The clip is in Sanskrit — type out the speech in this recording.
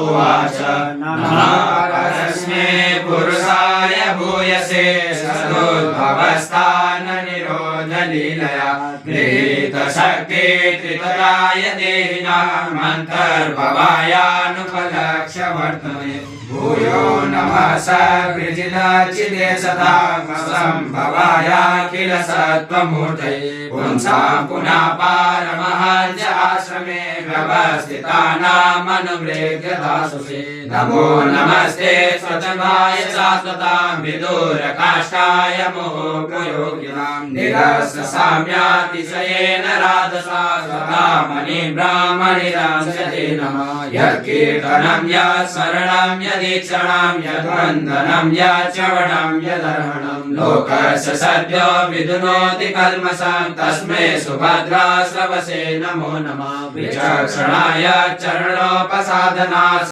उवाच नमः परस्मै पुरुषाय भूयसे सदुद्भवस्थाननिरोधलीलया गृहीतशक्ति त्रितराय देहिनामन्तर्भवायानुपलक्ष्य वर्तते भूयो नमः सकृजिनचिदे सदा संभवायाखिल सत्त्वमूर्तये पुंसां पुनः पारमहंस आश्रमे व्यवस्थितानामनुमृग्य दासुषे नमो नमस्ते स्वतमाय शाश्वतां विदुरकाष्ठाय मोक्षयोगिनां निरस्साम्यातिशयेन राधसा सदामणि ब्राह्मणिरांसते नमः यत्कीर्तनं यत्स्मरणं यदीक्षणं यद्वन्दनं यच्चवणं यदर्हणं लोकस्य सद्यो विदुनोति कल्मषं तस्मै सुभद्राश्रवसे नमो नमः विचक्षणाय चरणोपसाधना